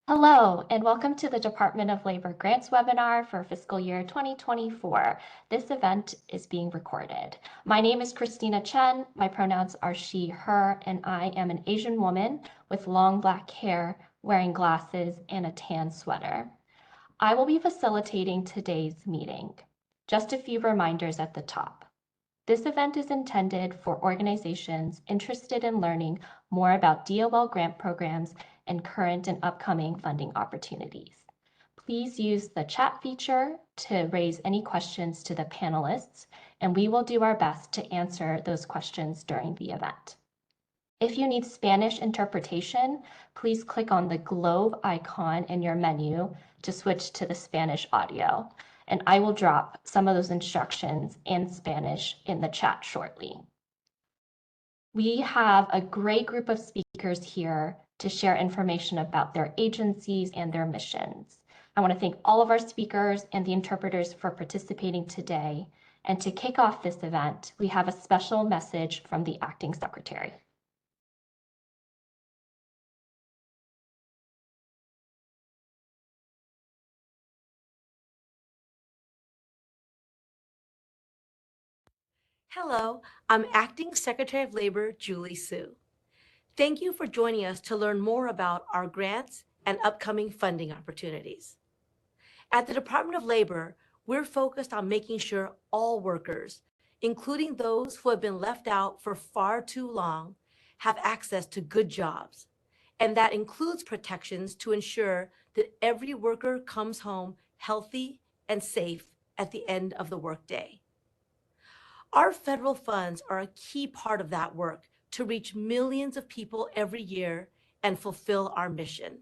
Hello, and welcome to the Department of Labor Grants webinar for fiscal year 2024. This event is being recorded. My name is Christina Chen. My pronouns are she, her, and I am an Asian woman with long black hair, wearing glasses, and a tan sweater. I will be facilitating today's meeting. Just a few reminders at the top. This event is intended for organizations interested in learning more about DOL grant programs and current and upcoming funding opportunities. Please use the chat feature to raise any questions to the panelists, and we will do our best to answer those questions during the event. If you need Spanish interpretation, please click on the globe icon in your menu to switch to the Spanish audio, and I will drop some of those instructions in Spanish in the chat shortly. We have a great group of speakers here to share information about their agencies and their missions. I want to thank all of our speakers and the interpreters for participating today. And to kick off this event, we have a special message from the Acting Secretary. Hello, I'm Acting Secretary of Labor, Julie Sue. Thank you for joining us to learn more about our grants and upcoming funding opportunities. At the Department of Labor, we're focused on making sure all workers, including those who have been left out for far too long, have access to good jobs. And that includes protections to ensure that every worker comes home healthy and safe at the end of the workday. Our federal funds are a key part of that work to reach millions of people every year and fulfill our mission.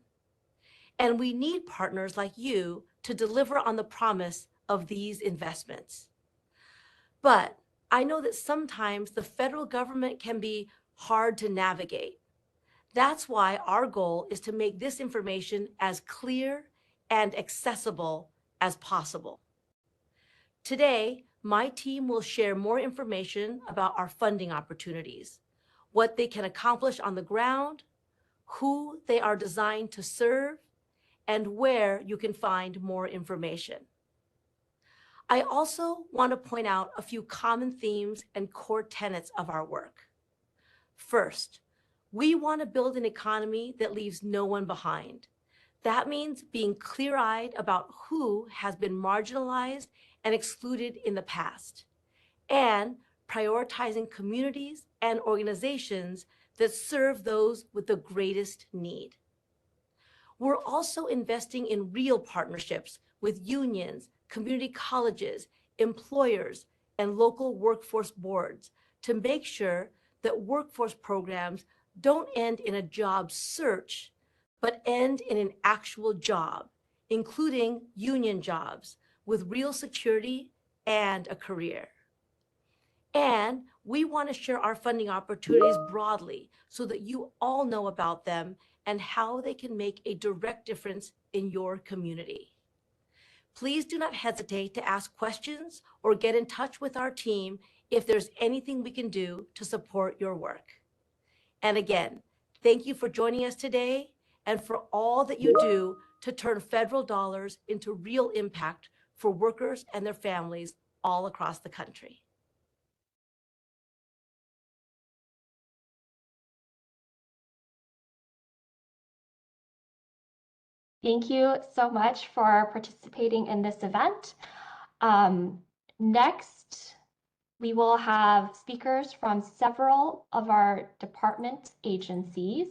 And we need partners like you to deliver on the promise of these investments. But I know that sometimes the federal government can be hard to navigate. That's why our goal is to make this information as clear and accessible as possible. Today, my team will share more information about our funding opportunities, what they can accomplish on the ground, who they are designed to serve, and where you can find more information. I also want to point out a few common themes and core tenets of our work. First, we want to build an economy that leaves no one behind. That means being clear-eyed about who has been marginalized and excluded in the past, and prioritizing communities and organizations that serve those with the greatest need. We're also investing in real partnerships with unions, community colleges, employers, and local workforce boards to make sure that workforce programs don't end in a job search, but end in an actual job, including union jobs with real security and a career. And we want to share our funding opportunities broadly so that you all know about them and how they can make a direct difference in your community. Please do not hesitate to ask questions or get in touch with our team if there's anything we can do to support your work. And again, thank you for joining us today and for all that you do to turn federal dollars into real impact for workers and their families all across the country. Thank you so much for participating in this event. Next, we will have speakers from several of our department agencies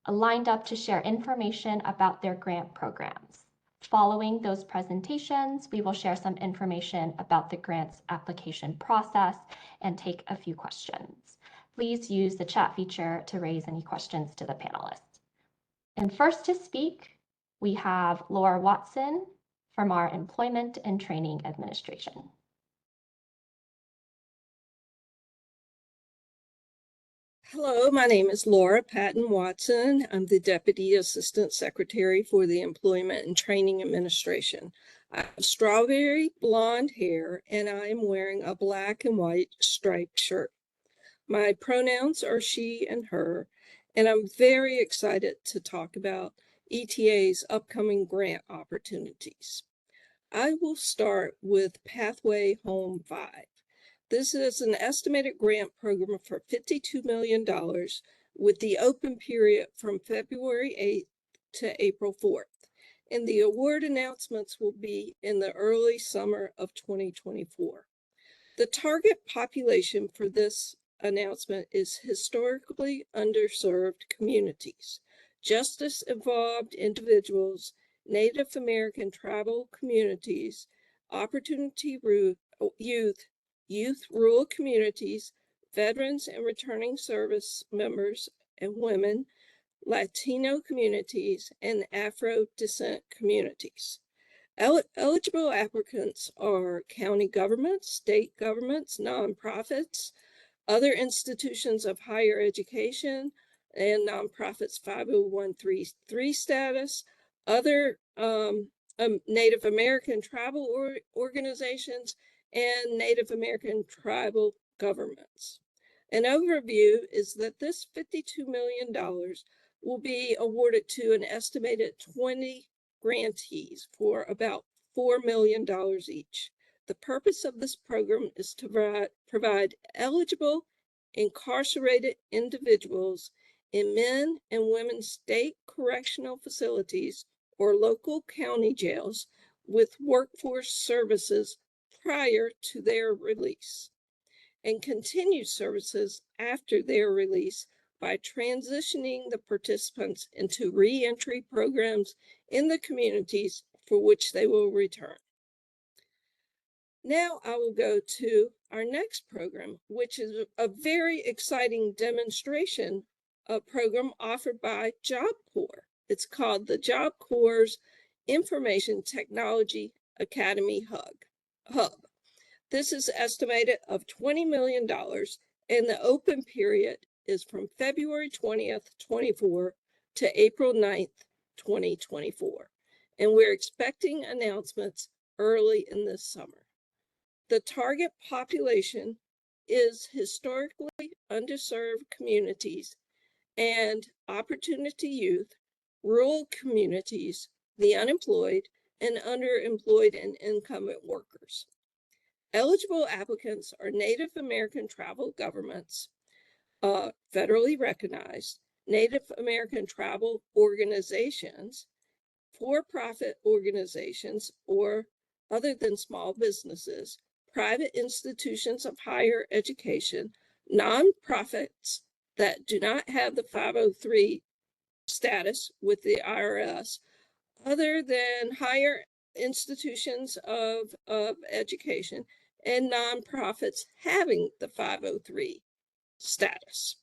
lined up to share information about their grant programs. Following those presentations, we will share some information about the grants application process and take a few questions. Please use the chat feature to raise any questions to the panelists. And first to speak, we have Laura Watson from our Employment and Training Administration. Hello, my name is Laura Patton Watson. I'm the Deputy Assistant Secretary for the Employment and Training Administration. I have strawberry blonde hair and I'm wearing a black and white striped shirt. My pronouns are she and her, and I'm very excited to talk about ETA's upcoming grant opportunities. I will start with Pathway Home 5. This is an estimated grant program for $52 million with the open period from February 8th to April 4th. And the award announcements will be in the early summer of 2024. The target population for this announcement is historically underserved communities, justice-involved individuals, Native American tribal communities, opportunity youth rural communities, veterans and returning service members and women, Latino communities, and Afro descent communities. Eligible applicants are county governments, state governments, nonprofits, other institutions of higher education, and nonprofits 501(c)(3) status, other Native American tribal organizations, and Native American tribal governments. An overview is that this $52 million will be awarded to an estimated 20 grantees for about $4 million each. The purpose of this program is to provide eligible incarcerated individuals in men and women's state correctional facilities or local county jails with workforce services prior to their release, and continued services after their release by transitioning the participants into reentry programs in the communities for which they will return. Now I will go to our next program, which is a very exciting demonstration program offered by Job Corps. It's called the Job Corps' Information Technology Academy Hub. This is estimated of $20 million, and the open period is from February 20th, 24 to April 9th, 2024. And we're expecting announcements early in this summer. The target population is historically underserved communities and opportunity youth, rural communities, the unemployed, and underemployed and incumbent workers. Eligible applicants are Native American tribal governments, federally recognized, Native American tribal organizations, for-profit organizations, or other than small businesses, private institutions of higher education, nonprofits that do not have the 503 status with the IRS, other than higher institutions of education, and nonprofits having the 503 status.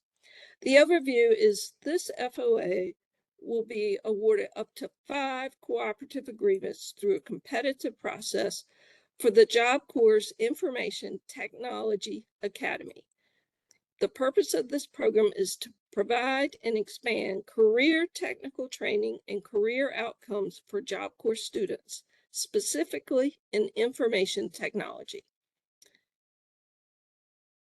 The overview is this FOA will be awarded up to 5 cooperative agreements through a competitive process for the Job Corps' Information Technology Academy. The purpose of this program is to provide and expand career technical training and career outcomes for Job Corps students, specifically in information technology.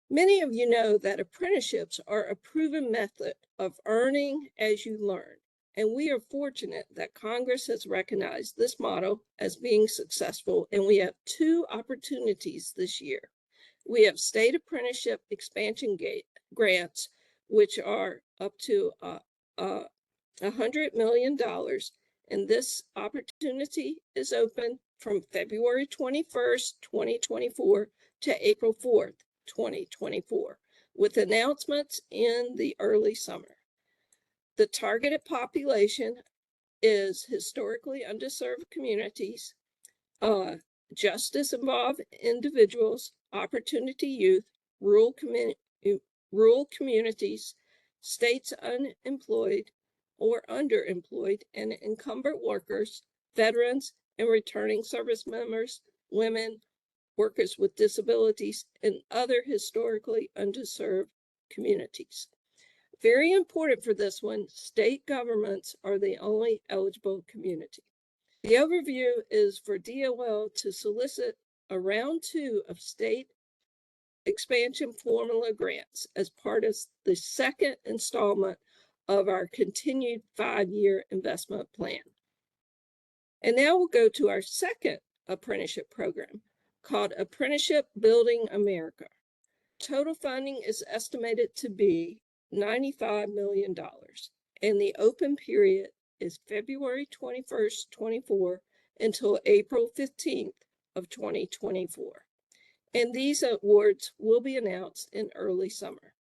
Many of you know that apprenticeships are a proven method of earning as you learn, and we are fortunate that Congress has recognized this model as being successful, and we have 2 opportunities this year. We have state apprenticeship expansion grants, which are up to $100 million, and this opportunity is open from February 21st, 2024 to April 4th, 2024, with announcements in the early summer. The targeted population is historically underserved communities, justice-involved individuals, opportunity youth, rural communities, states unemployed or underemployed and incumbent workers, veterans and returning service members, women, workers with disabilities, and other historically underserved communities. Very important for this one, state governments are the only eligible community. The overview is for DOL to solicit a round 2 of state expansion formula grants as part of the second installment of our continued 5-year investment plan. And now we'll go to our second apprenticeship program called Apprenticeship Building America. Total funding is estimated to be $95 million, and the open period is February 21st, 24 until April 15th of 2024. And these awards will be announced in early summer.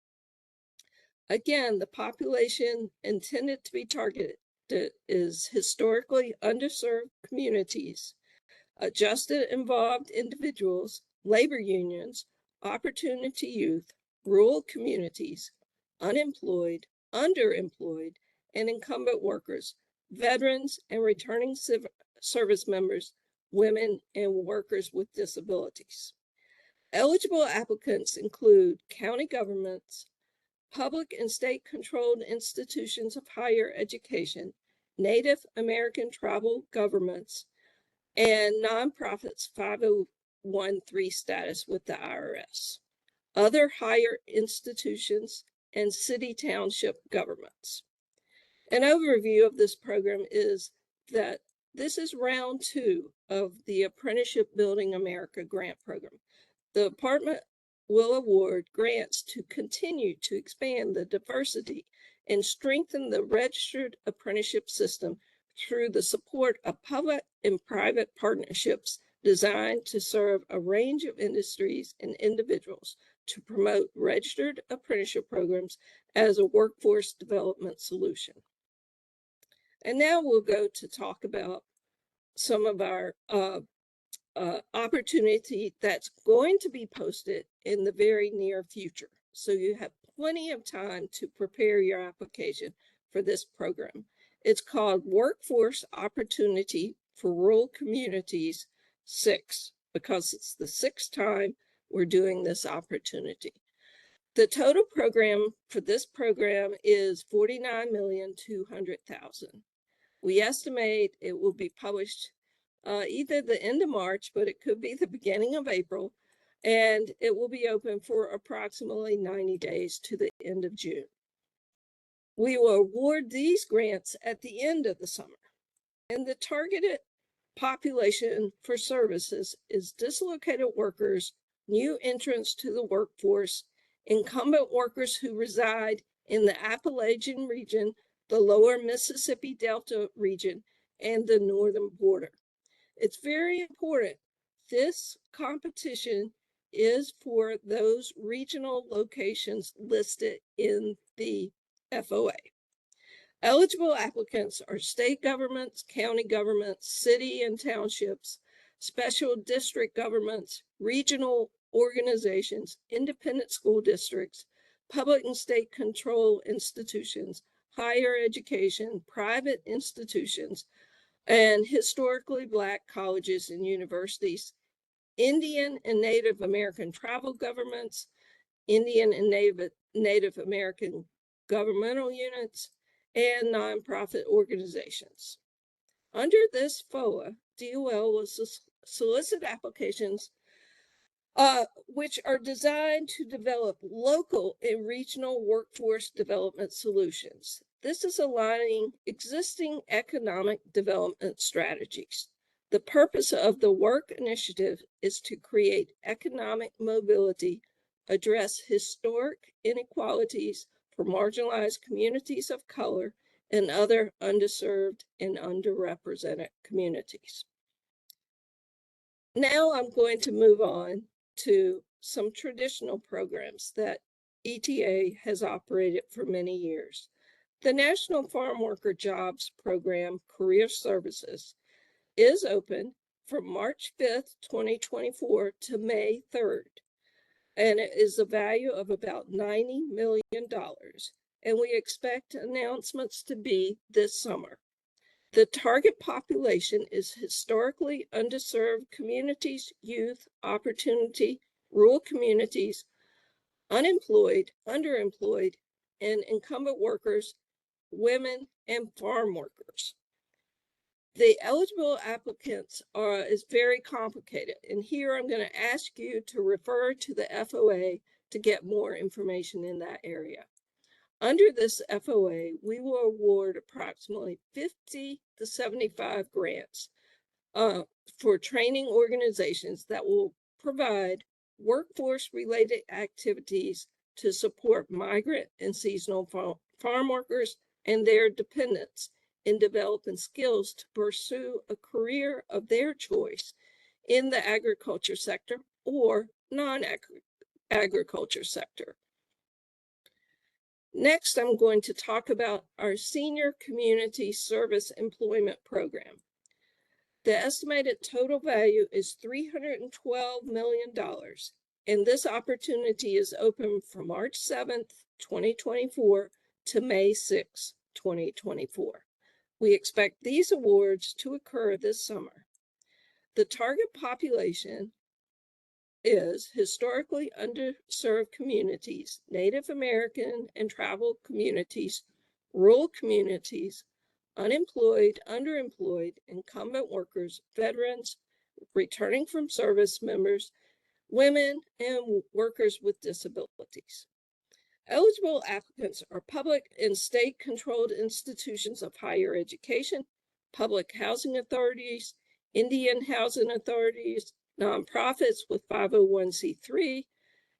Again, the population intended to be targeted is historically underserved communities, adjusted involved individuals, labor unions, opportunity youth, rural communities, unemployed, underemployed, and incumbent workers, veterans and returning service members, women, and workers with disabilities. Eligible applicants include county governments, public and state-controlled institutions of higher education, Native American tribal governments, and nonprofits 501(c)(3) status with the IRS, other higher institutions, and city township governments. An overview of this program is that this is round 2 of the Apprenticeship Building America grant program. The department will award grants to continue to expand the diversity and strengthen the registered apprenticeship system through the support of public and private partnerships designed to serve a range of industries and individuals to promote registered apprenticeship programs as a workforce development solution. And now we'll go to talk about some of our opportunity that's going to be posted in the very near future. So you have plenty of time to prepare your application for this program. It's called Workforce Opportunity for Rural Communities 6, because it's the 6th time we're doing this opportunity. The total program for this program is $49,200,000. We estimate it will be published either the end of March, but it could be the beginning of April, and it will be open for approximately 90 days to the end of June. We will award these grants at the end of the summer, and the targeted population for services is dislocated workers, new entrants to the workforce, incumbent workers who reside in the Appalachian region, the lower Mississippi Delta region, and the northern border. It's very important. This competition is for those regional locations listed in the FOA. Eligible applicants are state governments, county governments, city and townships, special district governments, regional organizations, independent school districts, public and state control institutions, higher education, private institutions, and historically Black colleges and universities, Indian and Native American tribal governments, Indian and Native American governmental units, and nonprofit organizations. Under this FOA, DOL will solicit applications which are designed to develop local and regional workforce development solutions. This is aligning existing economic development strategies. The purpose of the work initiative is to create economic mobility, address historic inequalities for marginalized communities of color and other underserved and underrepresented communities. Now I'm going to move on to some traditional programs that ETA has operated for many years. The National Farm Worker Jobs Program Career Services is open from March 5th, 2024 to May 3rd, and it is a value of about $90 million, and we expect announcements to be this summer. The target population is historically underserved communities, youth, opportunity, rural communities, unemployed, underemployed, and incumbent workers, women, and farm workers. The eligible applicants is very complicated, and here I'm going to ask you to refer to the FOA to get more information in that area. Under this FOA, we will award approximately 50 to 75 grants for training organizations that will provide workforce-related activities to support migrant and seasonal farm workers and their dependents in developing skills to pursue a career of their choice in the agriculture sector or non-agriculture sector. Next, I'm going to talk about our Senior Community Service Employment Program. The estimated total value is $312 million, and this opportunity is open from March 7th, 2024 to May 6th, 2024. We expect these awards to occur this summer. The target population is historically underserved communities, Native American and tribal communities, rural communities, unemployed, underemployed, incumbent workers, veterans, returning from service members, women, and workers with disabilities. Eligible applicants are public and state-controlled institutions of higher education, public housing authorities, Indian housing authorities, nonprofits with 501c3,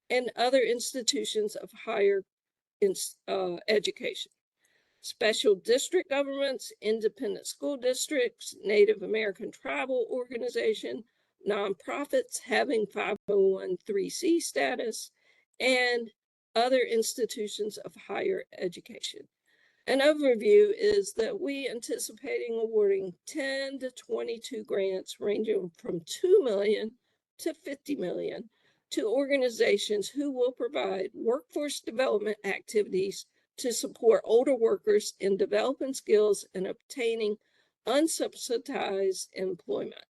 and other institutions of higher education. Special district governments, independent school districts, Native American tribal organization, nonprofits having 501c3 status, and other institutions of higher education. An overview is that we anticipating awarding 10 to 22 grants ranging from $2 million to $50 million to organizations who will provide workforce development activities to support older workers in developing skills and obtaining unsubsidized employment.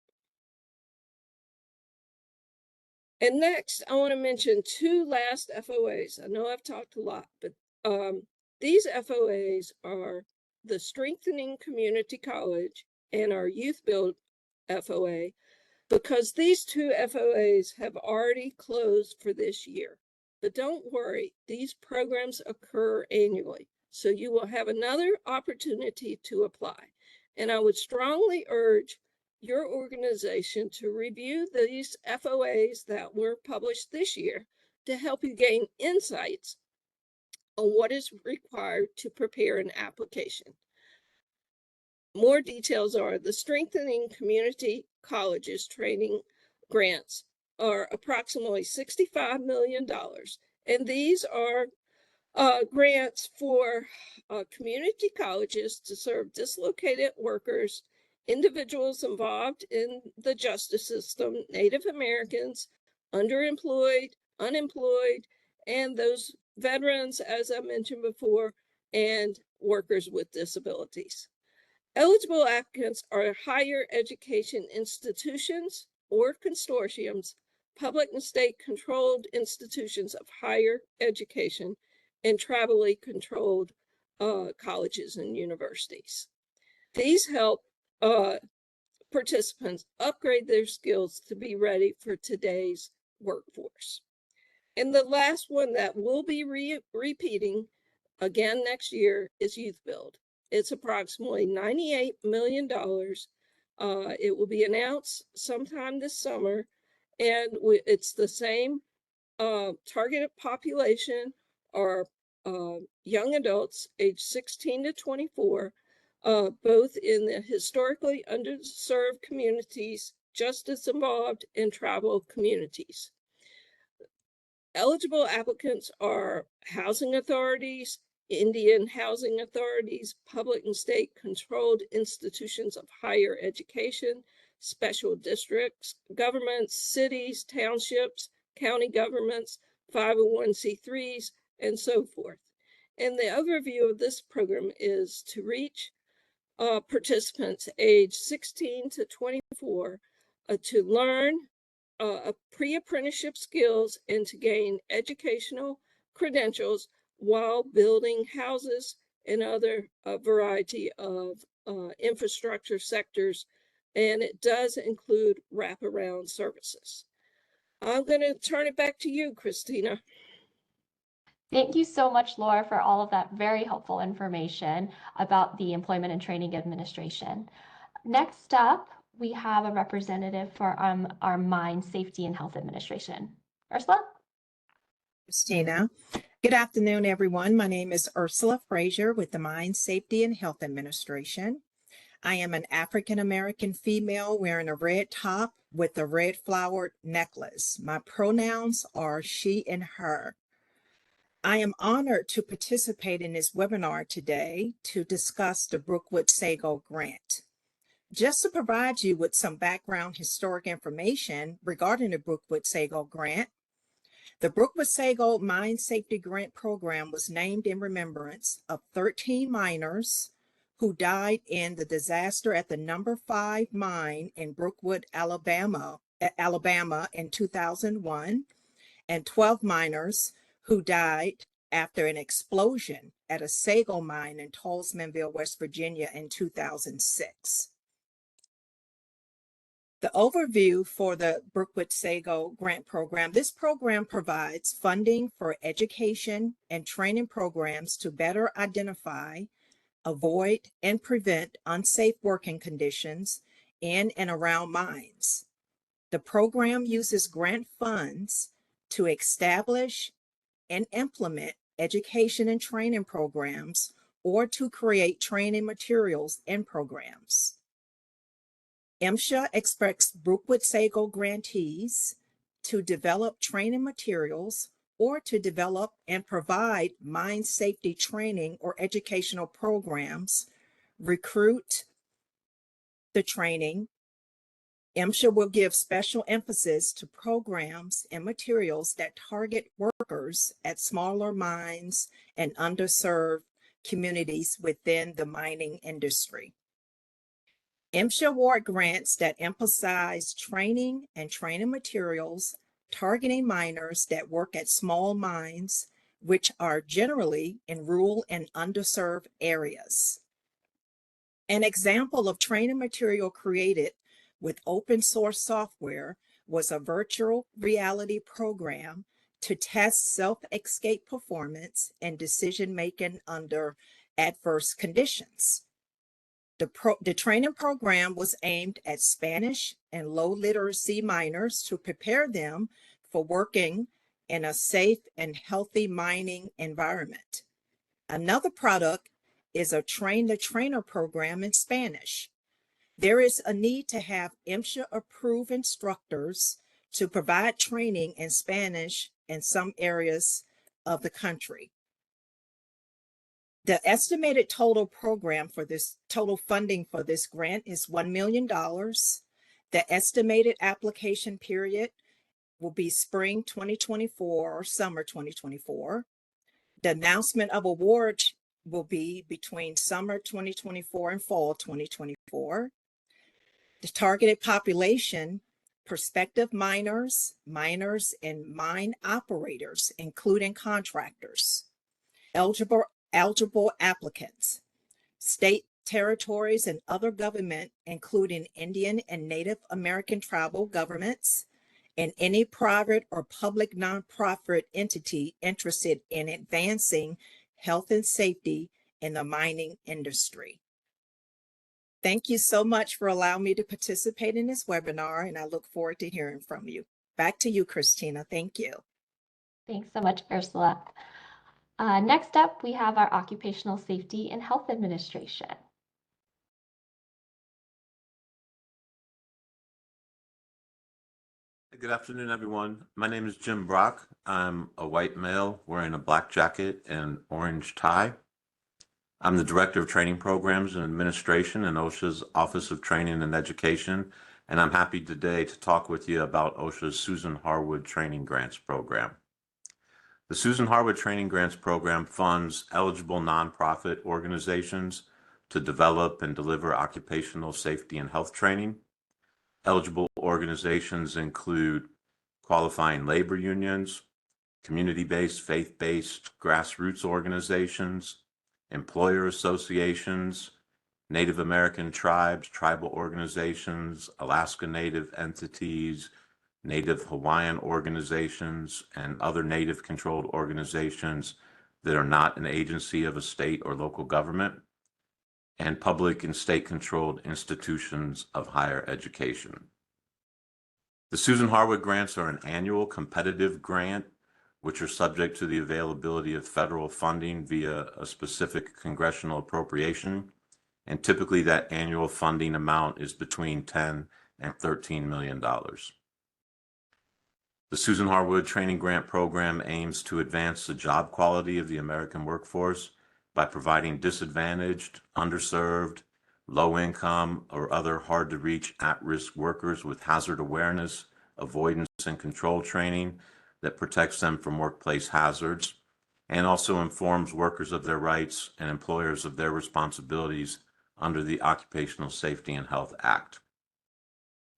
And next, I want to mention two last FOAs. I know I've talked a lot, but these FOAs are the Strengthening Community College and our Youth Build FOA, because these two FOAs have already closed for this year. But don't worry, these programs occur annually, so you will have another opportunity to apply. And I would strongly urge your organization to review these FOAs that were published this year to help you gain insights on what is required to prepare an application. More details are the Strengthening Community Colleges training grants are approximately $65 million. And these are grants for community colleges to serve dislocated workers, individuals involved in the justice system, Native Americans, underemployed, unemployed, and those veterans, as I mentioned before, and workers with disabilities. Eligible applicants are higher education institutions or consortiums, public and state controlled institutions of higher education, and tribally controlled colleges and universities. These help participants upgrade their skills to be ready for today's workforce. And the last one that we'll be repeating again next year is Youth Build. It's approximately $98 million. It will be announced sometime this summer, and it's the same targeted population are young adults aged 16 to 24, both in the historically underserved communities, justice involved, and tribal communities. Eligible applicants are housing authorities, Indian housing authorities, public and state controlled institutions of higher education, special districts, governments, cities, townships, county governments, 501c3s, and so forth. And the overview of this program is to reach participants aged 16 to 24 to learn pre-apprenticeship skills and to gain educational credentials while building houses and other variety of infrastructure sectors. And it does include wraparound services. I'm going to turn it back to you, Christina. Thank you so much, Laura, for all of that very helpful information about the Employment and Training Administration. Next up, we have a representative for our Mine Safety and Health Administration. Ursula? Christina. Good afternoon, everyone. My name is Ursula Frazier with the Mine Safety and Health Administration. I am an African-American female wearing a red top with a red flowered necklace. My pronouns are she and her. I am honored to participate in this webinar today to discuss the Brookwood-Sago grant. Just to provide you with some background historic information regarding the Brookwood-Sago grant, the Brookwood-Sago Mine Safety Grant Program was named in remembrance of 13 miners who died in the disaster at the number 5 mine in Brookwood, Alabama in 2001, and 12 miners who died after an explosion at a sago mine in Tolsmanville, West Virginia in 2006. The overview for the Brookwood-Sago Grant Program. This program provides funding for education and training programs to better identify, avoid, and prevent unsafe working conditions in and around mines. The program uses grant funds to establish and implement education and training programs or to create training materials and programs. MSHA expects Brookwood-Sago grantees to develop training materials or to develop and provide mine safety training or educational programs, recruit the training. MSHA will give special emphasis to programs and materials that target workers at smaller mines and underserved communities within the mining industry. MSHA award grants that emphasize training and training materials targeting miners that work at small mines, which are generally in rural and underserved areas. An example of training material created with open source software was a virtual reality program to test self-escape performance and decision-making under adverse conditions. The training program was aimed at Spanish and low literacy miners to prepare them for working in a safe and healthy mining environment. Another product is a Train the Trainer program in Spanish. There is a need to have MSHA approved instructors to provide training in Spanish in some areas of the country. The estimated total funding for this grant is $1 million. The estimated application period will be spring 2024 or summer 2024. The announcement of awards will be between summer 2024 and fall 2024. The targeted population, prospective miners, and mine operators, including contractors. Eligible applicants, state, territories, and other government, including Indian and Native American tribal governments, and any private or public nonprofit entity interested in advancing health and safety in the mining industry. Thank you so much for allowing me to participate in this webinar, and I look forward to hearing from you. Back to you, Christina. Thank you. Thanks so much, Ursula. Next up, we have our Occupational Safety and Health Administration. Good afternoon, everyone. My name is Jim Brock. I'm a white male wearing a black jacket and orange tie. I'm the Director of Training Programs and Administration in OSHA's Office of Training and Education, and I'm happy today to talk with you about OSHA's Susan Harwood Training Grants Program. The Susan Harwood Training Grants Program funds eligible nonprofit organizations to develop and deliver occupational safety and health training. Eligible organizations include qualifying labor unions, community-based, faith-based grassroots organizations, employer associations, Native American tribes, tribal organizations, Alaska Native entities, Native Hawaiian organizations, and other Native-controlled organizations that are not an agency of a state or local government, and public and state-controlled institutions of higher education. The Susan Harwood grants are an annual competitive grant, which are subject to the availability of federal funding via a specific congressional appropriation. And typically that annual funding amount is between $10 and $13 million. The Susan Harwood Training Grant Program aims to advance the job quality of the American workforce by providing disadvantaged, underserved, low income, or other hard to reach at-risk workers with hazard awareness, avoidance, and control training that protects them from workplace hazards, and also informs workers of their rights and employers of their responsibilities under the Occupational Safety and Health Act.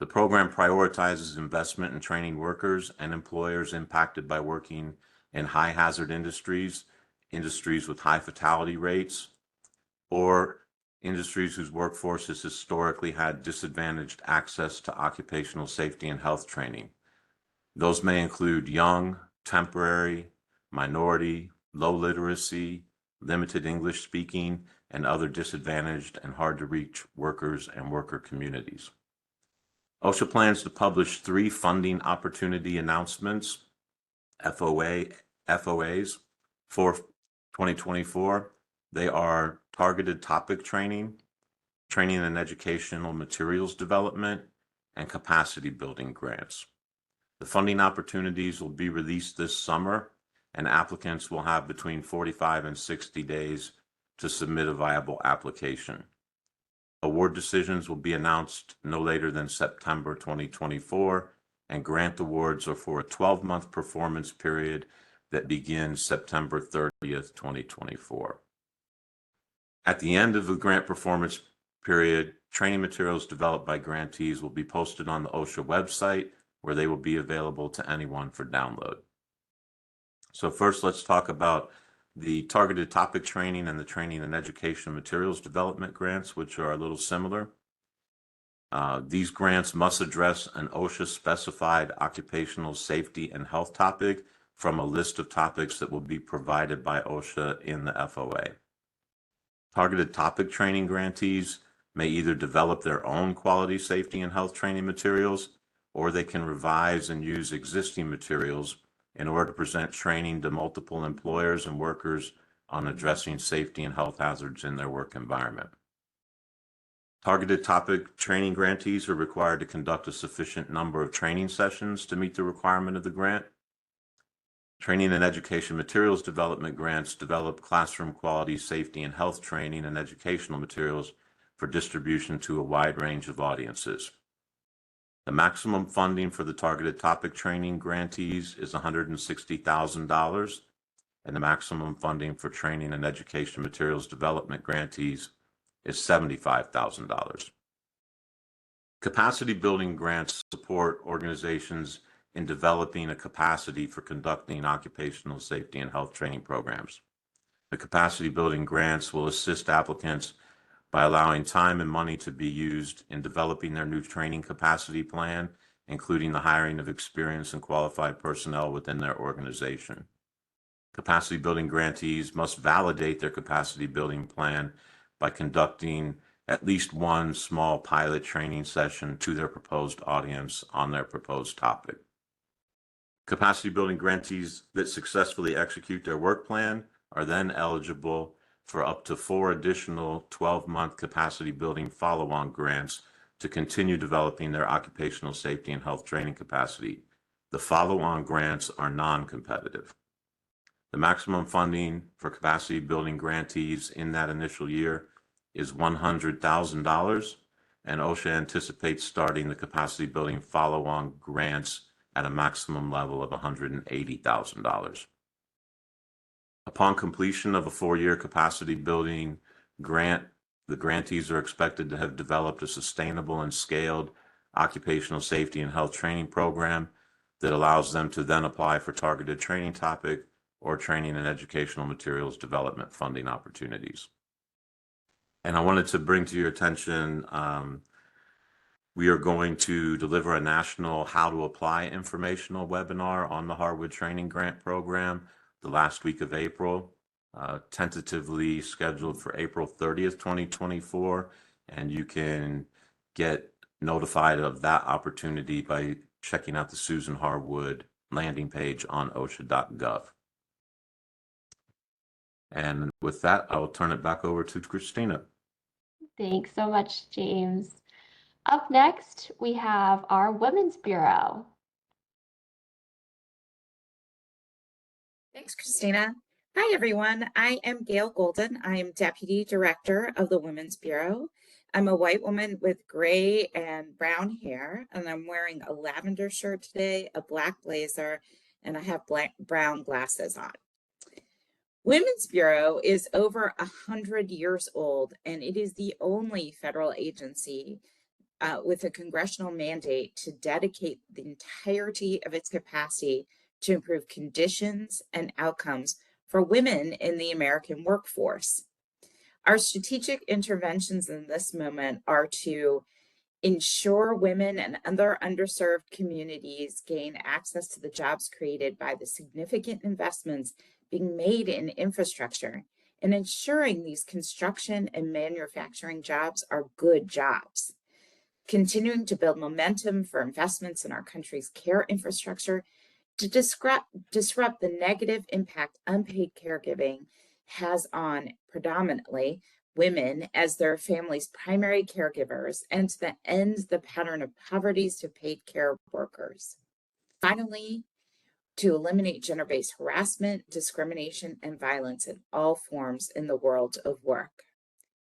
The program prioritizes investment in training workers and employers impacted by working in high hazard industries, industries with high fatality rates, or industries whose workforce has historically had disadvantaged access to occupational safety and health training. Those may include young, temporary, minority, low literacy, limited English speaking, and other disadvantaged and hard to reach workers and worker communities. OSHA plans to publish 3 funding opportunity announcements, FOAs, for 2024. They are targeted topic training, training and educational materials development, and capacity building grants. The funding opportunities will be released this summer, and applicants will have between 45 and 60 days to submit a viable application. Award decisions will be announced no later than September 2024, and grant awards are for a 12-month performance period that begins September 30th, 2024. At the end of the grant performance period, training materials developed by grantees will be posted on the OSHA website, where they will be available to anyone for download. So first, let's talk about the targeted topic training and the training and education materials development grants, which are a little similar. These grants must address an OSHA specified occupational safety and health topic from a list of topics that will be provided by OSHA in the FOA. Targeted topic training grantees may either develop their own quality safety and health training materials, or they can revise and use existing materials in order to present training to multiple employers and workers on addressing safety and health hazards in their work environment. Targeted topic training grantees are required to conduct a sufficient number of training sessions to meet the requirement of the grant. Training and education materials development grants develop classroom quality safety and health training and educational materials for distribution to a wide range of audiences. The maximum funding for the targeted topic training grantees is $160,000, and the maximum funding for training and education materials development grantees is $75,000. Capacity building grants support organizations in developing a capacity for conducting occupational safety and health training programs. The capacity building grants will assist applicants by allowing time and money to be used in developing their new training capacity plan, including the hiring of experienced and qualified personnel within their organization. Capacity building grantees must validate their capacity building plan by conducting at least one small pilot training session to their proposed audience on their proposed topic. Capacity building grantees that successfully execute their work plan are then eligible for up to 4 additional 12-month capacity building follow-on grants to continue developing their occupational safety and health training capacity. The follow-on grants are non-competitive. The maximum funding for capacity building grantees in that initial year is $100,000, and OSHA anticipates starting the capacity building follow-on grants at a maximum level of $180,000. Upon completion of a 4-year capacity building grant, the grantees are expected to have developed a sustainable and scaled occupational safety and health training program that allows them to then apply for targeted training topic or training and educational materials development funding opportunities. And I wanted to bring to your attention We are going to deliver a national How to Apply informational webinar on the Harwood Training Grant Program the last week of April, tentatively scheduled for April 30th, 2024. And you can get notified of that opportunity by checking out the Susan Harwood landing page on OSHA.gov. And with that, I will turn it back over to Christina. Thanks so much, James. Up next, we have our Women's Bureau. Thanks, Christina. Hi, everyone. I am Gail Golden. I am Deputy Director of the Women's Bureau. I'm a white woman with gray and brown hair, and I'm wearing a lavender shirt today, a black blazer, and I have brown glasses on. Women's Bureau is over 100 years old, and it is the only federal agency with a congressional mandate to dedicate the entirety of its capacity to improve conditions and outcomes for women in the American workforce. Our strategic interventions in this moment are to ensure women and other underserved communities gain access to the jobs created by the significant investments being made in infrastructure, and ensuring these construction and manufacturing jobs are good jobs. Continuing to build momentum for investments in our country's care infrastructure to disrupt the negative impact unpaid caregiving has on predominantly women as their family's primary caregivers, and to end the pattern of poverty to paid care workers. Finally, to eliminate gender-based harassment, discrimination, and violence in all forms in the world of work.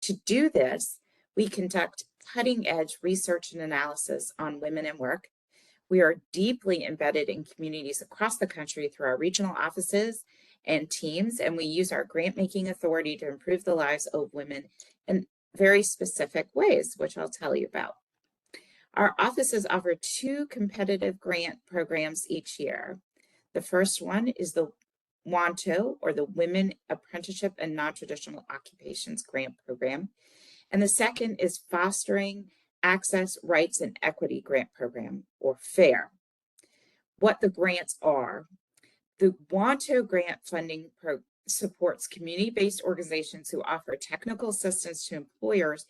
To do this, we conduct cutting-edge research and analysis on women in work. We are deeply embedded in communities across the country through our regional offices and teams, and we use our grant-making authority to improve the lives of women in very specific ways, which I'll tell you about. Our offices offer 2 competitive grant programs each year. The first one is the WANTO, or the Women Apprenticeship and Non-Traditional Occupations Grant Program. And the second is Fostering Access, Rights, and Equity Grant Program, or FAIR. What the grants are: the WANTO grant funding supports community-based organizations who offer technical assistance to employers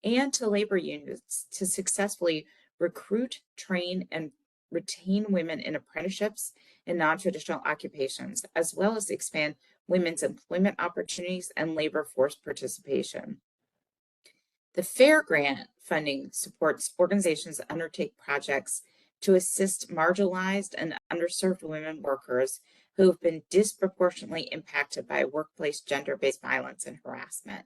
and to labor unions to successfully recruit, train, and retain women in apprenticeships and non-traditional occupations, as well as expand women's employment opportunities and labor force participation. The FAIR grant funding supports organizations that undertake projects to assist marginalized and underserved women workers who have been disproportionately impacted by workplace gender-based violence and harassment.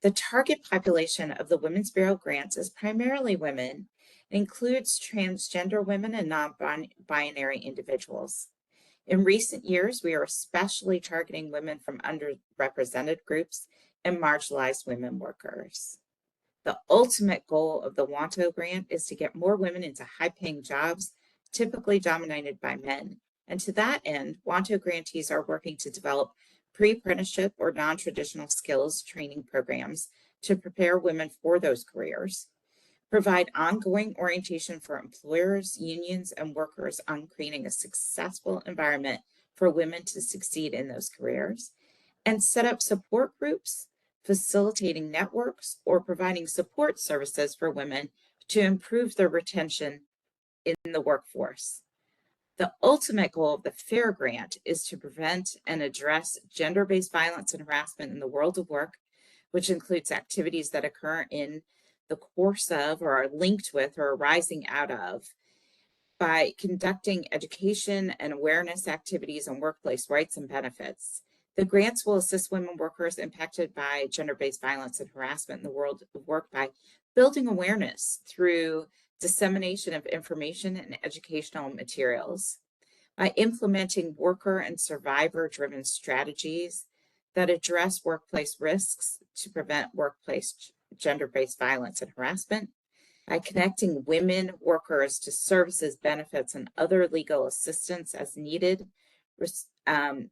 The target population of the Women's Bureau grants is primarily women. It includes transgender women and non-binary individuals. In recent years, we are especially targeting women from underrepresented groups and marginalized women workers. The ultimate goal of the WANTO grant is to get more women into high-paying jobs, typically dominated by men. And to that end, WANTO grantees are working to develop pre-apprenticeship or non-traditional skills training programs to prepare women for those careers, provide ongoing orientation for employers, unions, and workers on creating a successful environment for women to succeed in those careers, and set up support groups, facilitating networks, or providing support services for women to improve their retention in the workforce. The ultimate goal of the FAIR grant is to prevent and address gender-based violence and harassment in the world of work, which includes activities that occur in the course of, or are linked with, or arising out of, by conducting education and awareness activities on workplace rights and benefits. The grants will assist women workers impacted by gender-based violence and harassment in the world of work by building awareness through dissemination of information and educational materials, by implementing worker and survivor-driven strategies that address workplace risks to prevent workplace gender-based violence and harassment, by connecting women workers to services, benefits, and other legal assistance as needed, and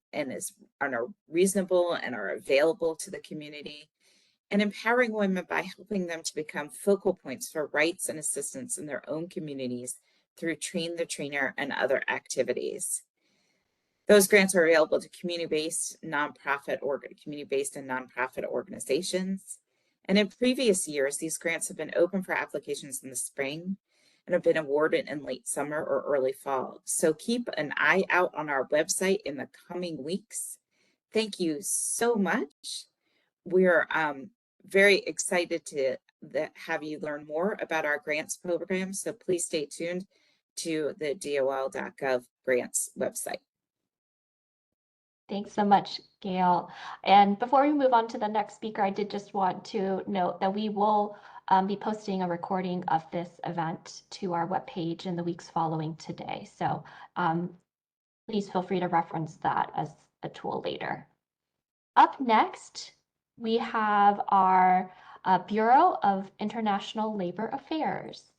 are reasonable and are available to the community, and empowering women by helping them to become focal points for rights and assistance in their own communities through Train the Trainer and other activities. Those grants are available to community-based and nonprofit organizations. And in previous years, these grants have been open for applications in the spring and have been awarded in late summer or early fall. So keep an eye out on our website in the coming weeks. Thank you so much. We're very excited to have you learn more about our grants program. So please stay tuned to the DOL.gov grants website. Thanks so much, Gail. And before we move on to the next speaker, I did just want to note that we will be posting a recording of this event to our webpage in the weeks following today. So please feel free to reference that as a tool later. Up next, we have our Bureau of International Labor Affairs.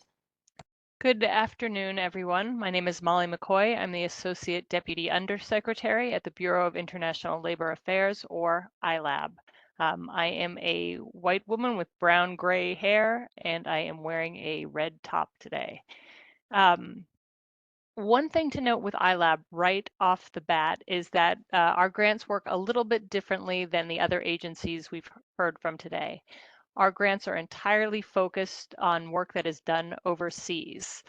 Good afternoon, everyone. My name is Molly McCoy. I'm the Associate Deputy Undersecretary at the Bureau of International Labor Affairs, or ILAB. I am a white woman with brown-gray hair, and I am wearing a red top today. One thing to note with ILAB right off the bat is that our grants work a little bit differently than the other agencies we've heard from today. Our grants are entirely focused on work that is done overseas.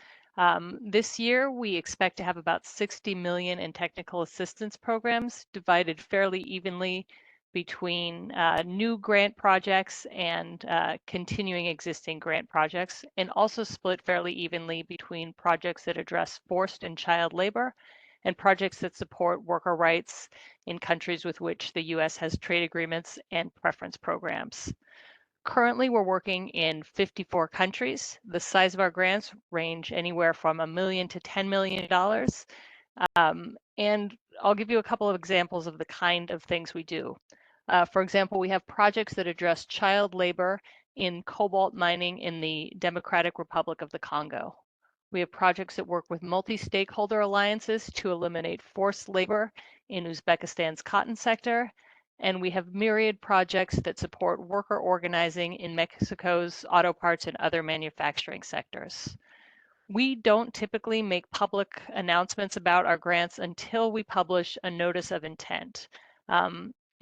This year, we expect to have about 60 million in technical assistance programs divided fairly evenly between new grant projects and continuing existing grant projects, and also split fairly evenly between projects that address forced and child labor and projects that support worker rights in countries with which the U.S. has trade agreements and preference programs. Currently, we're working in 54 countries. The size of our grants range anywhere from $1 million to $10 million. And I'll give you a couple of examples of the kind of things we do. For example, we have projects that address child labor in cobalt mining in the Democratic Republic of the Congo. We have projects that work with multi-stakeholder alliances to eliminate forced labor in Uzbekistan's cotton sector. And we have myriad projects that support worker organizing in Mexico's auto parts and other manufacturing sectors. We don't typically make public announcements about our grants until we publish a notice of intent.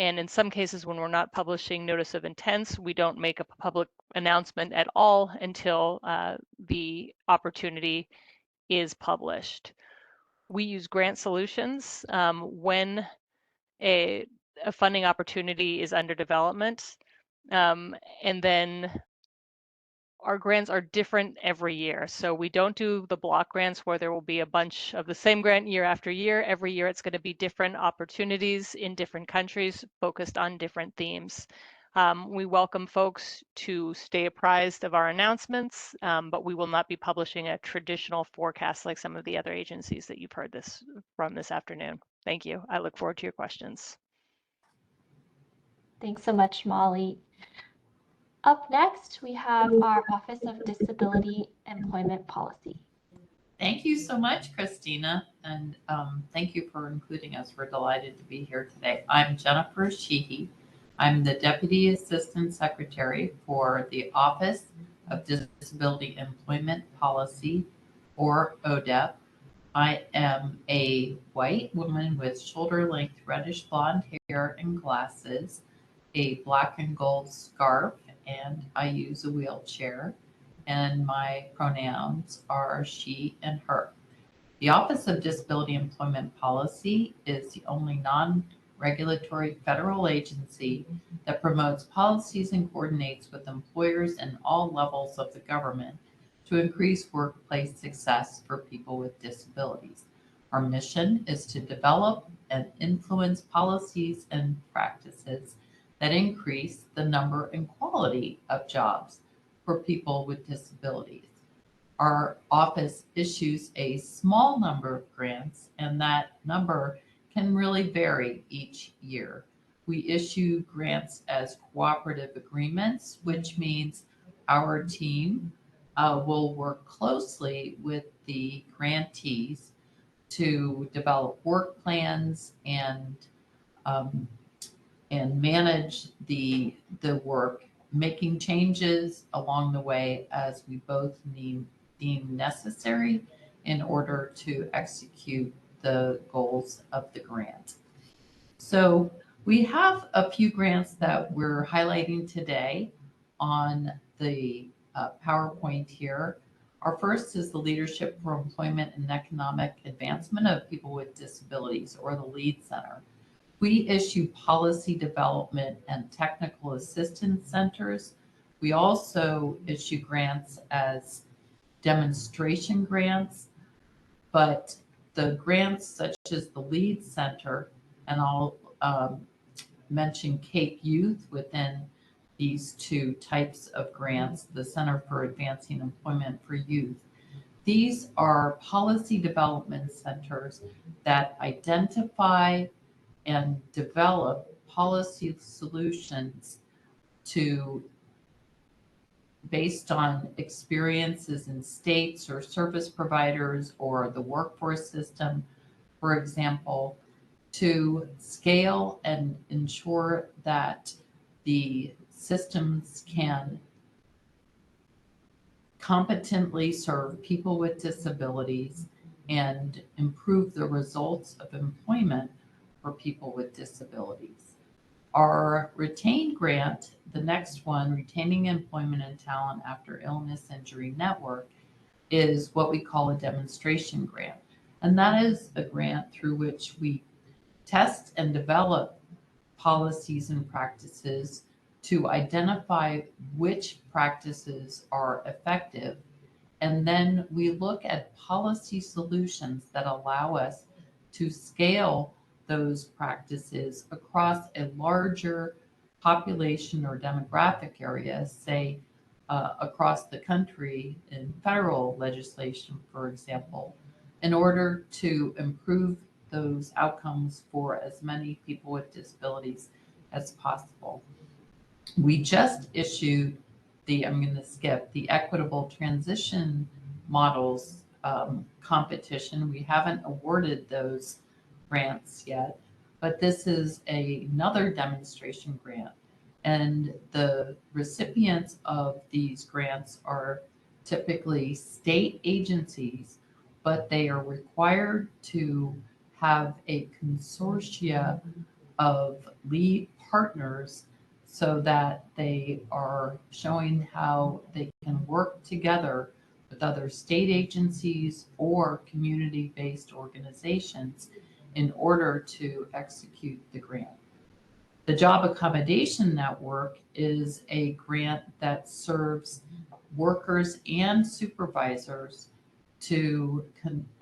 And in some cases, when we're not publishing notice of intents, we don't make a public announcement at all until the opportunity is published. We use grant solutions when a funding opportunity is under development. And then our grants are different every year. So we don't do the block grants where there will be a bunch of the same grant year after year. Every year it's going to be different opportunities in different countries focused on different themes. We welcome folks to stay apprised of our announcements, but we will not be publishing a traditional forecast like some of the other agencies that you've heard from this afternoon. Thank you. I look forward to your questions. Thanks so much, Molly. Up next, we have our Office of Disability Employment Policy. Thank you so much, Christina, and thank you for including us. We're delighted to be here today. I'm Jennifer Sheehy. I'm the Deputy Assistant Secretary for the Office of Disability Employment Policy, or ODEP. I am a white woman with shoulder-length reddish blonde hair and glasses, a black and gold scarf, and I use a wheelchair, and my pronouns are she and her. The Office of Disability Employment Policy is the only non-regulatory federal agency that promotes policies and coordinates with employers in all levels of the government to increase workplace success for people with disabilities. Our mission is to develop and influence policies and practices that increase the number and quality of jobs for people with disabilities. Our office issues a small number of grants, and that number can really vary each year. We issue grants as cooperative agreements, which means our team will work closely with the grantees to develop work plans and manage the work making changes along the way as we both deem necessary in order to execute the goals of the grant. So we have a few grants that we're highlighting today on the PowerPoint here. Our first is the Leadership for Employment and Economic Advancement of People with Disabilities, or the LEAD Center. We issue policy development and technical assistance centers. We also issue grants as demonstration grants, but the grants such as the LEAD Center, and I'll mention Cape Youth within these two types of grants, the Center for Advancing Employment for Youth. These are policy development centers that identify and develop policy solutions based on experiences in states or service providers or the workforce system, for example, to scale and ensure that the systems can competently serve people with disabilities and improve the results of employment for people with disabilities. Our retained grant, the next one, Retaining Employment and Talent After Illness Injury Network, is what we call a demonstration grant. And that is a grant through which we test and develop policies and practices to identify which practices are effective. And then we look at policy solutions that allow us to scale those practices across a larger population or demographic area, say across the country in federal legislation, for example, in order to improve those outcomes for as many people with disabilities as possible. We just issued I'm going to skip the Equitable Transition Models competition. We haven't awarded those grants yet, but this is another demonstration grant. And the recipients of these grants are typically state agencies, but they are required to have a consortia of lead partners so that they are showing how they can work together with other state agencies or community-based organizations in order to execute the grant. The Job Accommodation Network is a grant that serves workers and supervisors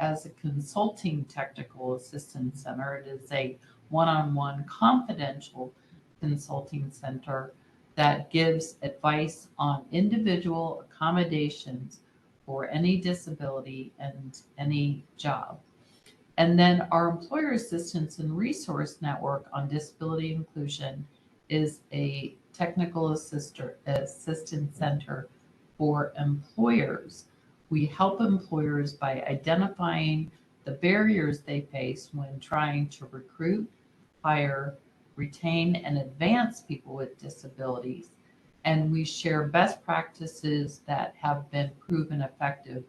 as a consulting technical assistance center. It is a one-on-one confidential consulting center that gives advice on individual accommodations for any disability and any job. And then our Employer Assistance and Resource Network on Disability Inclusion is a technical assistance center for employers. We help employers by identifying the barriers they face when trying to recruit, hire, retain, and advance people with disabilities. And we share best practices that have been proven effective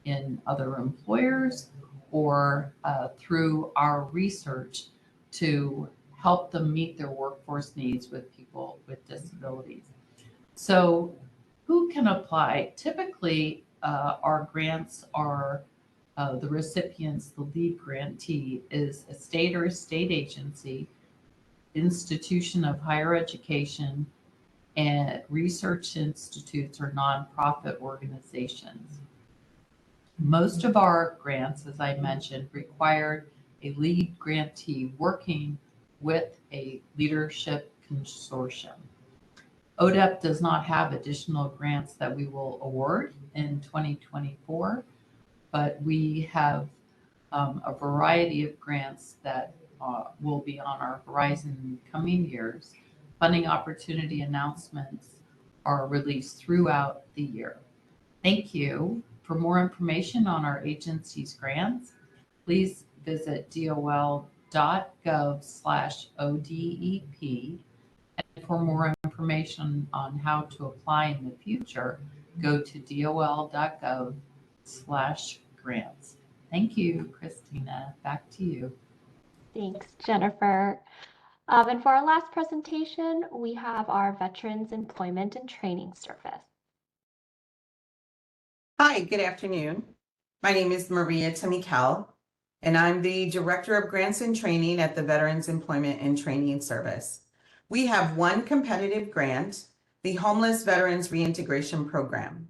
in other employers or through our research to help them meet their workforce needs with people with disabilities. So who can apply? Typically, our grants are the recipients, the lead grantee is a state or a state agency, institution of higher education, and research institutes or nonprofit organizations. Most of our grants, as I mentioned, required a lead grantee working with a leadership consortium. ODEP does not have additional grants that we will award in 2024, but we have a variety of grants that will be on our horizon in coming years. Funding opportunity announcements are released throughout the year. Thank you. For more information on our agency's grants, please visit dol.gov/ODEP. And for more information information on how to apply in the future, go to dol.gov/grants. Thank you, Christina. Back to you. Thanks, Jennifer. And for our last presentation, we have our Veterans Employment and Training Service. Hi, good afternoon. My name is Maria Timikel, and I'm the Director of Grants and Training at the Veterans Employment and Training Service. We have one competitive grant, the Homeless Veterans Reintegration Program.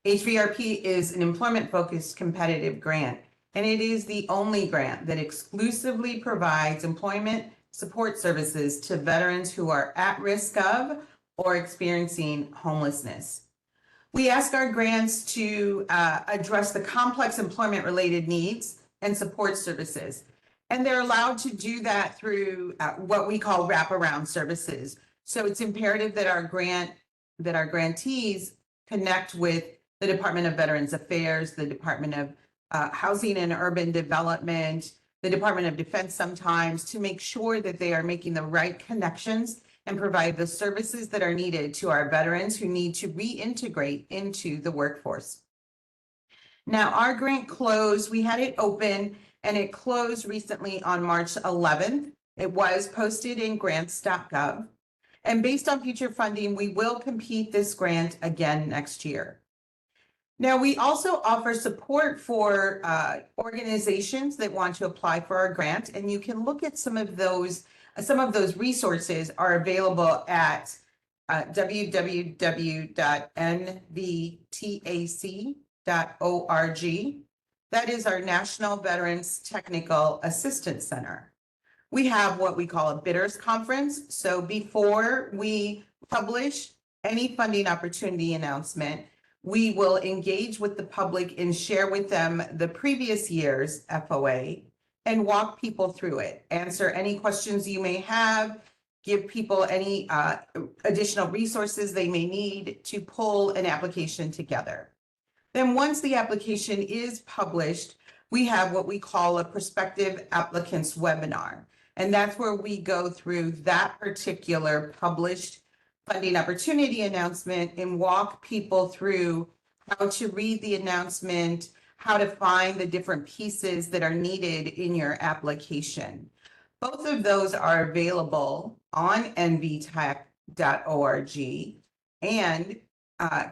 HVRP is an employment-focused competitive grant, and it is the only grant that exclusively provides employment support services to veterans who are at risk of or experiencing homelessness. We ask our grants to address the complex employment-related needs and support services. And they're allowed to do that through what we call wraparound services. So it's imperative that our grantees connect with the Department of Veterans Affairs, the Department of Housing and Urban Development, the Department of Defense sometimes, to make sure that they are making the right connections and provide the services that are needed to our veterans who need to reintegrate into the workforce. Now, our grant closed, we had it open and it closed recently on March 11th. It was posted in grants.gov. And based on future funding, we will compete this grant again next year. Now, we also offer support for organizations that want to apply for our grant, and you can look at some of those resources are available at www.nvtac.org. That is our National Veterans Technical Assistance Center. We have what we call a bidders conference. So before we publish any funding opportunity announcement, we will engage with the public and share with them the previous year's FOA and walk people through it, answer any questions you may have, give people any additional resources they may need to pull an application together. Then once the application is published, we have what we call a prospective applicants webinar. And that's where we go through that particular published funding opportunity announcement and walk people through how to read the announcement, how to find the different pieces that are needed in your application. Both of those are available on nvtech.org and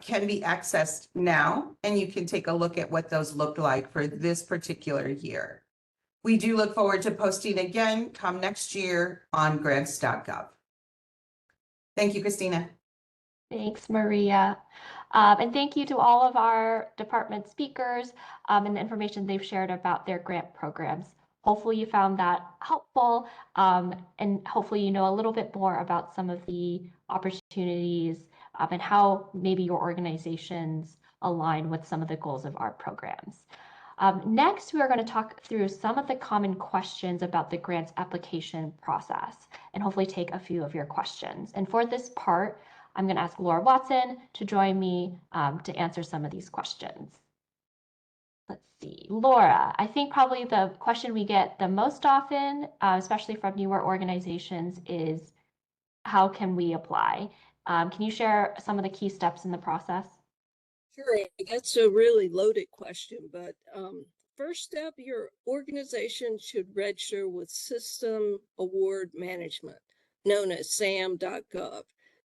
can be accessed now, and you can take a look at what those look like for this particular year. We do look forward to posting again come next year on grants.gov. Thank you, Christina. Thanks, Maria. And thank you to all of our department speakers and the information they've shared about their grant programs. Hopefully you found that helpful, and hopefully you know a little bit more about some of the opportunities and how maybe your organizations align with some of the goals of our programs. Next, we are going to talk through some of the common questions about the grants application process and hopefully take a few of your questions. And for this part, I'm going to ask Laura Watson to join me to answer some of these questions. Let's see, Laura, I think probably the question we get the most often, especially from newer organizations, is how can we apply? Can you share some of the key steps in the process? Sure, that's a really loaded question, but first step, your organization should register with System Award Management, known as SAM.gov.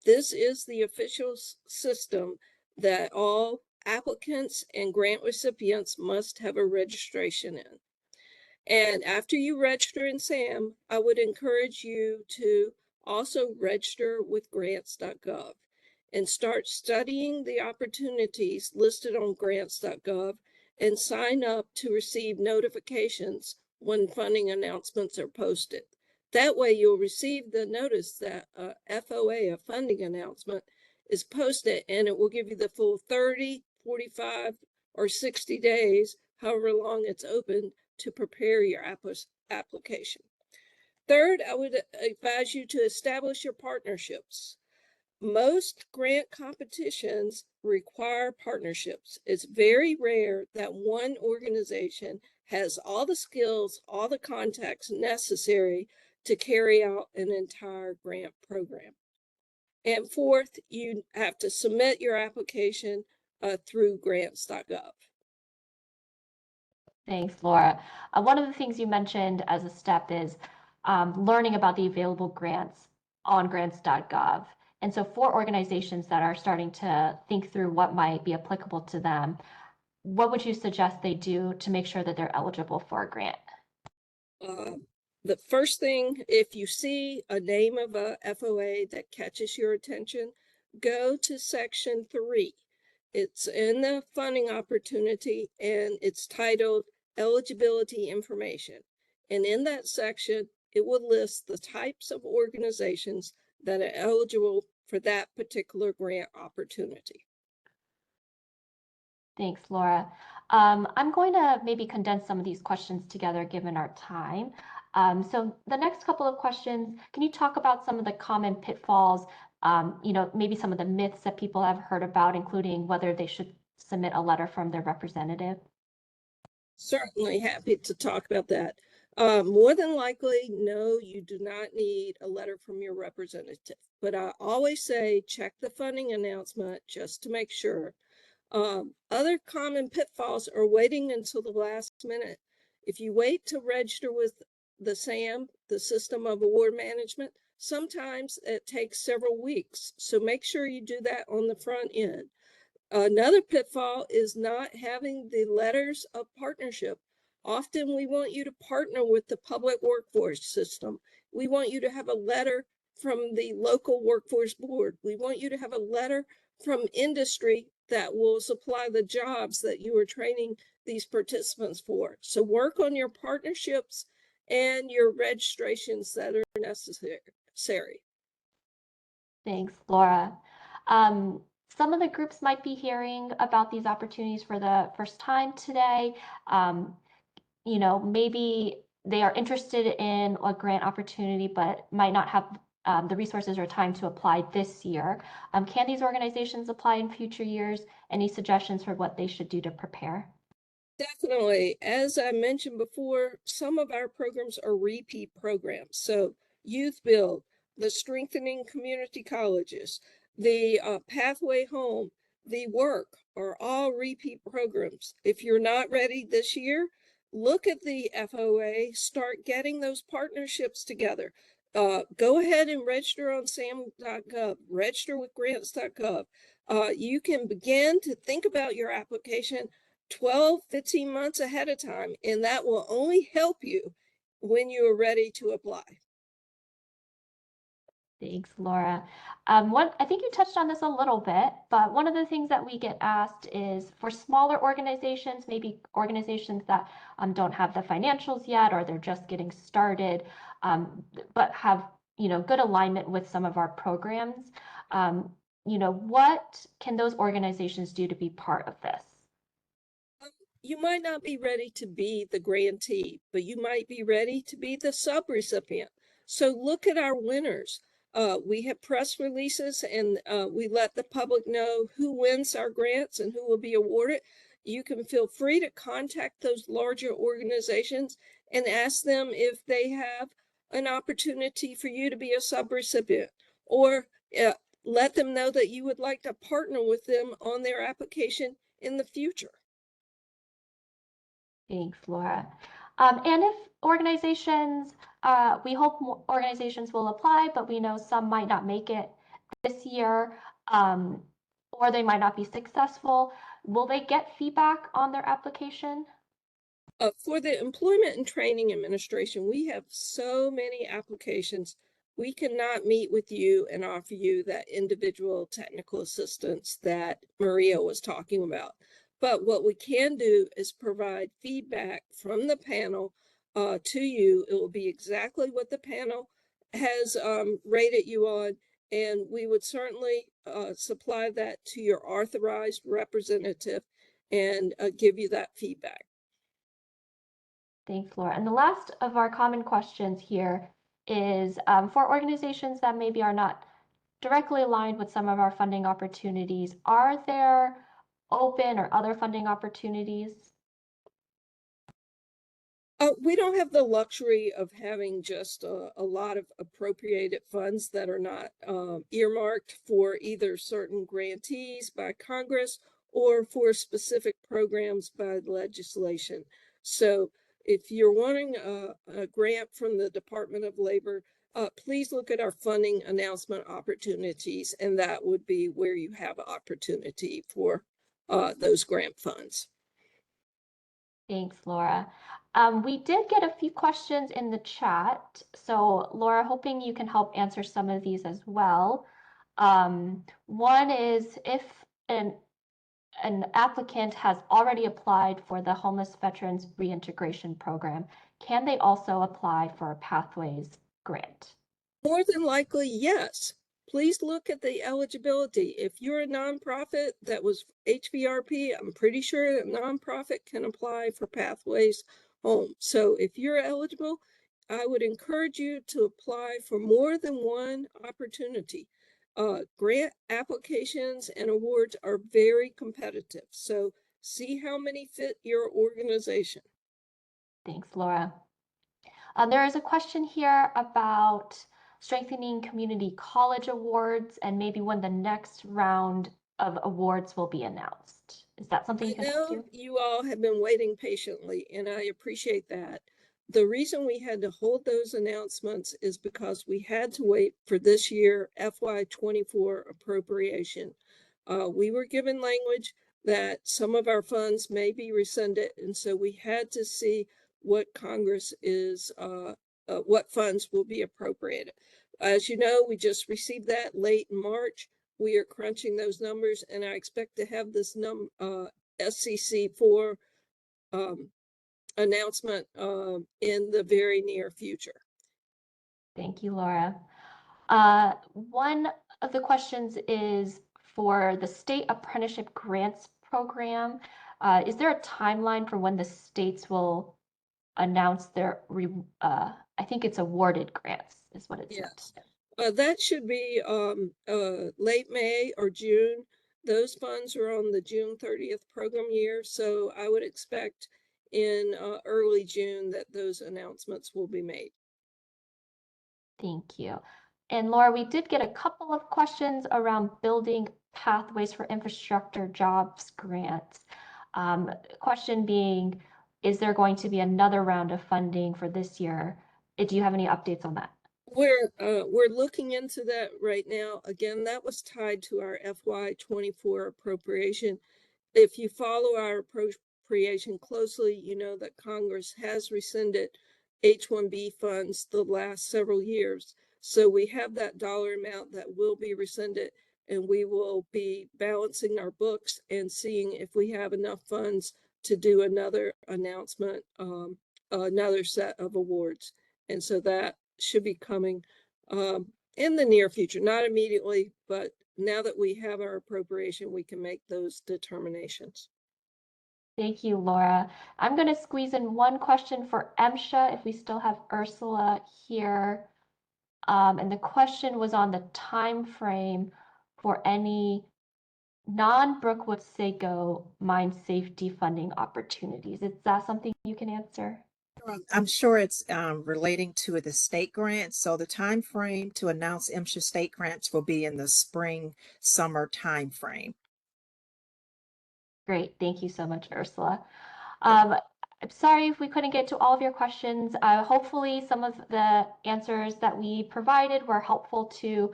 This is the official system that all applicants and grant recipients must have a registration in. And after you register in SAM, I would encourage you to also register with grants.gov and start studying the opportunities listed on grants.gov and sign up to receive notifications when funding announcements are posted. That way you'll receive the notice that FOA, a funding announcement, is posted, and it will give you the full 30, 45, or 60 days, however long it's open, to prepare your application. Third, I would advise you to establish your partnerships. Most grant competitions require partnerships. It's very rare that one organization has all the skills, all the contacts necessary to carry out an entire grant program. And fourth, you have to submit your application through grants.gov. Thanks, Laura. One of the things you mentioned as a step is learning about the available grants on grants.gov. And so for organizations that are starting to think through what might be applicable to them, what would you suggest they do to make sure that they're eligible for a grant? The first thing, if you see a name of a FOA that catches your attention, go to section 3. It's in the funding opportunity and it's titled eligibility information. And in that section, it will list the types of organizations that are eligible for that particular grant opportunity. Thanks, Laura. I'm going to maybe condense some of these questions together given our time. So the next couple of questions, can you talk about some of the common pitfalls, maybe some of the myths that people have heard about, including whether they should submit a letter from their representative? Certainly happy to talk about that. More than likely, no, you do not need a letter from your representative. But I always say check the funding announcement just to make sure. Other common pitfalls are waiting until the last minute. If you wait to register with the SAM, the System of Award Management, sometimes it takes several weeks. So make sure you do that on the front end. Another pitfall is not having the letters of partnership. Often we want you to partner with the public workforce system. We want you to have a letter from the local workforce board. We want you to have a letter from industry that will supply the jobs that you are training these participants for. So work on your partnerships and your registrations that are necessary. Thanks, Laura. Some of the groups might be hearing about these opportunities for the first time today. Maybe they are interested in a grant opportunity, but might not have the resources or time to apply this year. Can these organizations apply in future years? Any suggestions for what they should do to prepare? Definitely. As I mentioned before, some of our programs are repeat programs. So Youth Build, the Strengthening Community Colleges, the Pathway Home, the Work are all repeat programs. If you're not ready this year, look at the FOA, start getting those partnerships together. Go ahead and register on sam.gov, register with grants.gov. You can begin to think about your application 12, 15 months ahead of time, and that will only help you when you are ready to apply. Thanks, Laura. I think you touched on this a little bit, but one of the things that we get asked is for smaller organizations, maybe organizations that don't have the financials yet, or they're just getting started, but have good alignment with some of our programs. What can those organizations do to be part of this? You might not be ready to be the grantee, but you might be ready to be the subrecipient. So look at our winners. We have press releases and we let the public know who wins our grants and who will be awarded. You can feel free to contact those larger organizations and ask them if they have an opportunity for you to be a subrecipient, or let them know that you would like to partner with them on their application in the future. Thanks, Laura. And if organizations, we hope more organizations will apply, but we know some might not make it this year, or they might not be successful. Will they get feedback on their application? For the Employment and Training Administration, we have so many applications. We cannot meet with you and offer you that individual technical assistance that Maria was talking about. But what we can do is provide feedback from the panel to you. It will be exactly what the panel has rated you on, and we would certainly supply that to your authorized representative and give you that feedback. Thanks, Laura. And the last of our common questions here is for organizations that maybe are not directly aligned with some of our funding opportunities, are there open or other funding opportunities? We don't have the luxury of having just a lot of appropriated funds that are not earmarked for either certain grantees by Congress or for specific programs by legislation. So if you're wanting a grant from the Department of Labor, please look at our funding announcement opportunities, and that would be where you have opportunity for those grant funds. Thanks, Laura. We did get a few questions in the chat. So Laura, hoping you can help answer some of these as well. One is if an applicant has already applied for the Homeless Veterans Reintegration Program, can they also apply for a Pathways grant? More than likely, yes. Please look at the eligibility. If you're a nonprofit that was HVRP, I'm pretty sure a nonprofit can apply for Pathways Home. So if you're eligible, I would encourage you to apply for more than one opportunity. Grant applications and awards are very competitive. So see how many fit your organization. Thanks, Laura. There is a question here about strengthening community college awards and maybe when the next round of awards will be announced. Is that something you I can know do? you all have been waiting patiently, and I appreciate that. The reason we had to hold those announcements is because we had to wait for this year FY24 appropriation. We were given language that some of our funds may be rescinded, and so we had to see what Congress is, what funds will be appropriated. As you know, we just received that late in March. We are crunching those numbers, and I expect to have this SCC4 announcement in the very near future. Thank you, Laura. One of the questions is for the state apprenticeship grants program. Is there a timeline for when the states will announce their, I think it's awarded grants is what it's Yes. meant. That should be late May or June. Those funds are on the June 30th program year. So I would expect in early June that those announcements will be made. Thank you. And Laura, we did get a couple of questions around building pathways for infrastructure jobs grants. Question being, is there going to be another round of funding for this year? Do you have any updates on that? We're looking into that right now. Again, that was tied to our FY24 appropriation. If you follow our appropriation closely, you know that Congress has rescinded H-1B funds the last several years. So we have that dollar amount that will be rescinded, and we will be balancing our books and seeing if we have enough funds to do another announcement, another set of awards. And so that should be coming in the near future, not immediately, but now that we have our appropriation, we can make those determinations. Thank you, Laura. I'm going to squeeze in one question for MSHA if we still have Ursula here. And the question was on the time frame for any non-Brookwood Saco mine safety funding opportunities. Is that something you can answer? I'm sure it's relating to the state grants. So the time frame to announce MSHA state grants will be in the spring, summer time frame. Great. Thank you so much, Ursula. I'm sorry if we couldn't get to all of your questions. Hopefully some of the answers that we provided were helpful to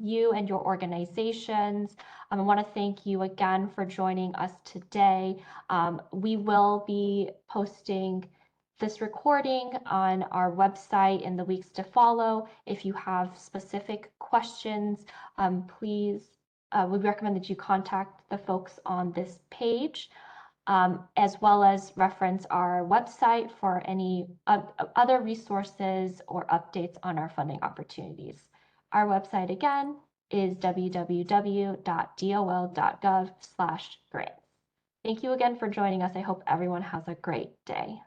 you and your organizations. I want to thank you again for joining us today. We will be posting this recording on our website in the weeks to follow. If you have specific questions, please, we recommend that you contact the folks on this page. As well as reference our website for any other resources or updates on our funding opportunities. Our website again is www.dol.gov/grants. Thank you again for joining us. I hope everyone has a great day.